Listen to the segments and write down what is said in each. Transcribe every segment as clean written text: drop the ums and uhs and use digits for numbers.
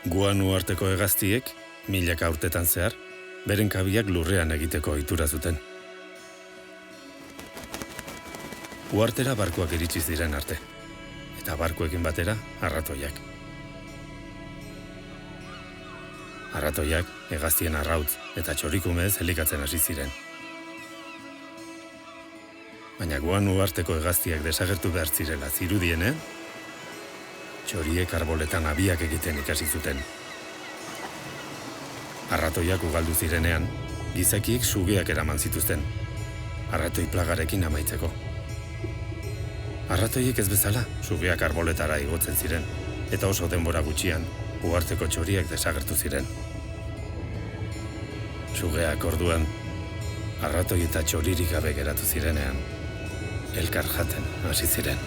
Guan uharteko hegaztiek, milaka urtetan zehar, beren kabiak lurrean egiteko ohitura zuten. Uhartera barkuak iritsi ziren arte, eta barkuekin batera arratoiak. Arratoiak hegaztien arrautz eta txorikumez elikatzen hasi ziren. Baina Guan uharteko hegaztiak desagertu behar zirela zirudienen, txoriek arboletan abiak egiten ikasi zuten. Arratoiak ugaldu zirenean, gizakiek sugeak eraman zituzten, arratoi plagarekin amaitzeko. Arratoiek ez bezala, sugeak arboletara igotzen ziren, eta oso denbora gutxian, uharteko txoriak desagertu ziren. Sugeak orduan, arratoi eta txoririk gabe geratu zirenean, elkar jaten hasi ziren.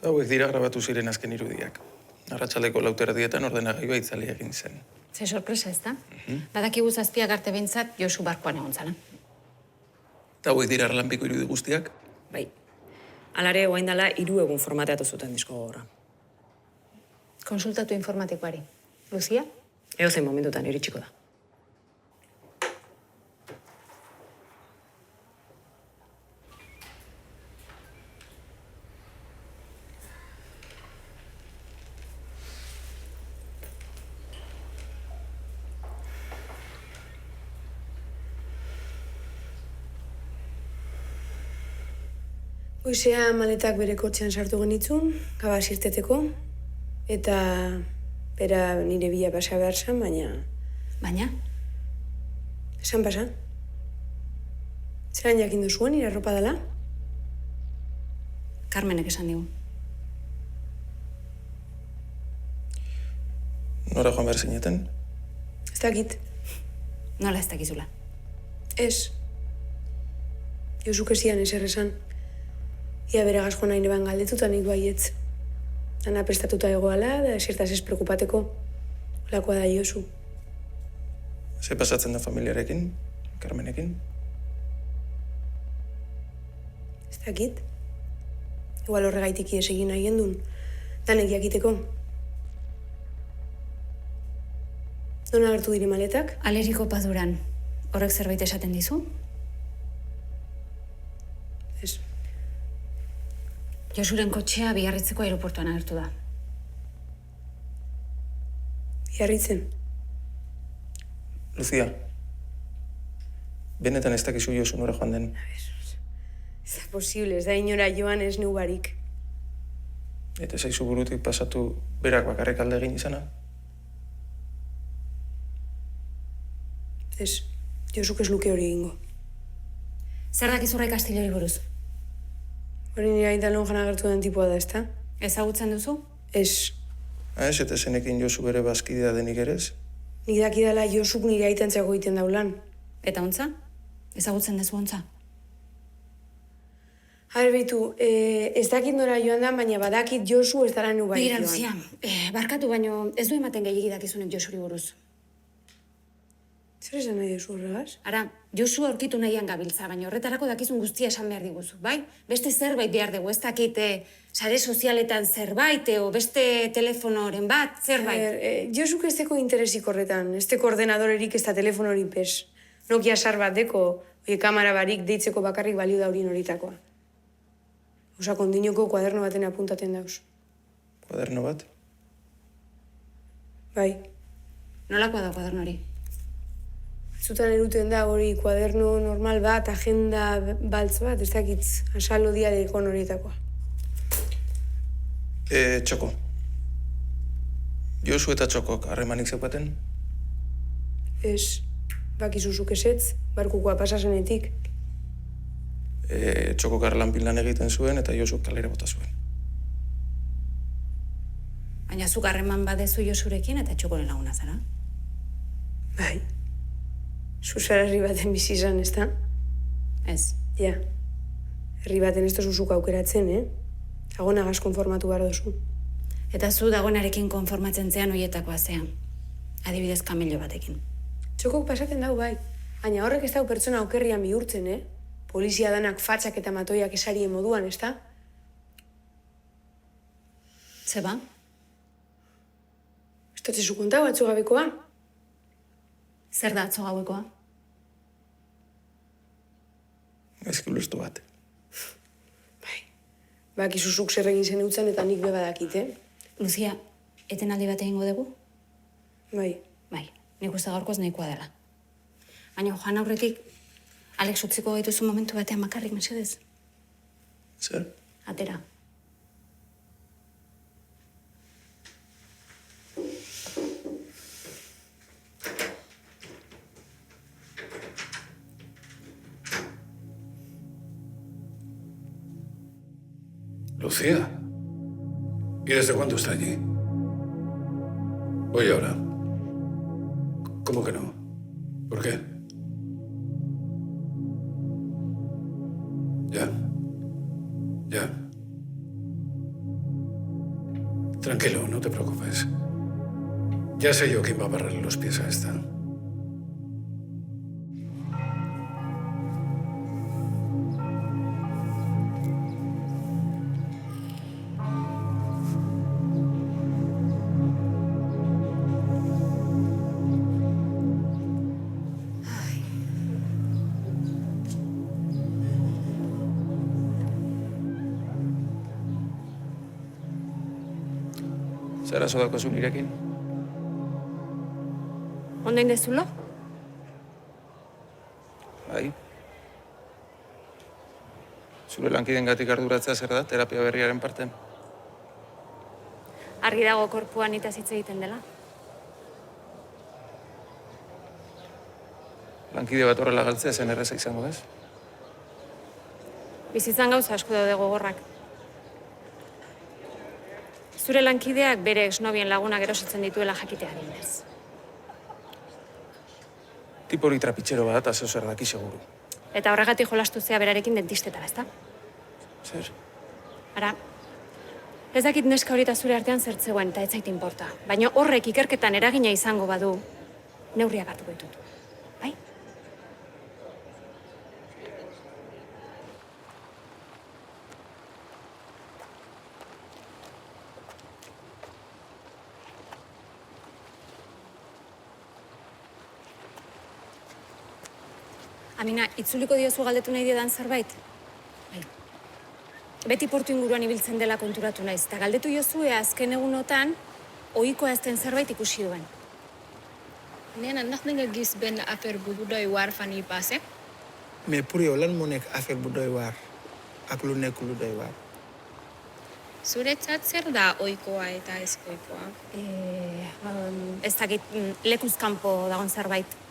Hauek dira grabatu ziren azken irudiak. Arratsaldeko 4:00 ordenagailua itzali egin zen. Ze sorpresa, ez da? Badakigu zazpiak arte behintzat Josu barkoan egon zala. Eta hauek dira erlanpiko irudi guztiak? Bai. Alare, oain dela 3 egun formateatu zuten disko gogorra. Konsultatu informatikoari. Lucia? Edozein momentutan iritsiko da. Goizea maletak bere kotxean sartu genitzun, gabaz irteteko, eta bera nire bila pasa behar zan, baina... Baina? Esan pasa. Zeran jakin duzuen, nire arropa dela? Carmenek esan digu. Nora joan behar zineten? Ez dakit. Nola ez dakizula? Ez. Josuk ezian ezer esan. Ia bere gazkoan nahi neban galdetuta nik baietz. Ana prestatuta egoala, da zertaz ez preokupateko. Olakoa da Josu. Ze pasatzen da familiarekin, Carmenekin? Ez dakit. Igual horregaitik ies egin nahi gendun. Danek jakiteko. Non agertu diri maletak? Aleriko paduran. Horrek zerbait esaten dizu? Ez. Josuren kotxea Biarritzeko aeroportuan agertu da. Biarritzen. Lucia, benetan ez dakizu Josu nora joan den. Ez da posible, ez da inora joan ez neu barik. Eta zaizu burutik pasatu berak bakarrik alde egin izana? Ez, Josuk ez luke hori egingo. Zer dakizurra ikastilori buruz? Hori nire aintan lonjan agertu den tipua da, ezta? Ezagutzen duzu? Ez, Ez, eta zenekin Josu bere bazkidea denik ere ez? nik dakidala Josuk nire aitentzago egiten daulan. Eta ontza? Ezagutzen duzu ontza? Bitu, ez dakit nora joan da, baina badakit Josu ez dara nu bai Begira, joan. Lucia, barkatu baino ez du ematen gehiagik dakizunek Josuri buruz. Zer esan nahi duzu horregaz? Ara, Josu aurkitu nahian gabiltza, baina horretarako dakizun guztia esan behar diguzu, bai? Beste zerbait behar dugu, ez dakit sare sozialetan zerbait, o beste telefonoren bat, zerbait. Josuk ez deko interesik horretan, ez deko ordenadorerik ez da telefonorik pez. Nokia sar bat deko, kamera barik deitzeko bakarrik balio da horien horitakoa. Osa, kondinoko kuaderno baten apuntaten dauz. Kuaderno bat? Bai. Nolakoa da kuaderno hori? Zutan eruten da hori kuaderno normal bat, agenda baltz bat, ez dakitz, asalo diarekon horietakoa. Txoko. Josu eta Txokok harremanik zeukaten? Ez, bakizuzuk esetz, barkukoa pasasenetik. Txokok arlanpin lan egiten zuen eta Josuk kalera bota zuen. Baina zuk harreman badezu Josurekin eta Txokoren laguna zara. Bai. Zuzara herri baten bizi izan, ez da? Ez. Ja. Herri baten ez dozuzuk aukeratzen, Agonagaz konformatu behar duzu. Eta zu dagoenarekin konformatzen zean horietakoa zean. Adibidez kamello batekin. Txokok pasaten dau, bai. Baina horrek ez dau pertsona okerrian bihurtzen, Polizia danak fatxak eta matoiak esarien moduan, ez da? Zeba? Ez dutzezu kontau atzogabekoa? Zer da atzo gauekoa? Ezki ulertu bat. Bai. Bakizuzuk zer egin zen eutzen eta nik bebadakit, Lucia, etenaldi bat egingo dugu? Bai. Bai, nik uste gaurkoz nahikoa dela. Baina joan aurretik, Alex utziko gaituzu momentu batean bakarrik, mesedez? Zer? Atera. Lucía. ¿Y desde cuándo está allí? Voy ahora. ¿Cómo que no? ¿Por qué? Ya. Tranquilo, no te preocupes. Ya sé yo quién va a barrerle los pies a esta. Zer arazo daukazu nirekin? Ondo indezulo? Bai. Zure lankidengatik arduratzea zer da, terapia berriaren parte? Argi dago korpuan itaz hitz egiten dela. Lankide bat horrela galtzea zen erreza izango, ez? Bizitzan gauza asko daude gogorrak. Zure lankideak bere exnobien lagunak erosatzen dituela jakitea adibidez. Tipo hori trapitxero bat, eta zeu zer daki seguru. Eta horregatik jolastu zea berarekin dentistetara, ezta? Zer? Ara, ez dakit neska hori eta zure artean zertzegoen eta ez zait inporta. Baina horrek ikerketan eragina izango badu, neurriak hartuko ditut. Bai? Amina, itzuliko diozu galdetu nahi diedan zerbait? Bai. Beti portu inguruan ibiltzen dela konturatu naiz, eta galdetu jozue azken egunotan ohikoa ez den zerbait ikusi duen. Nee na ndax nga gis benn affaire bu doy waar fan yi passé? Mais pour yow lan moo nekk affaire bu doy waar ak lu nekk lu doy waar. Zuretzat zer da ohikoa eta ez ohikoa? Ez dakit lekuz kanpo dagoen zerbait.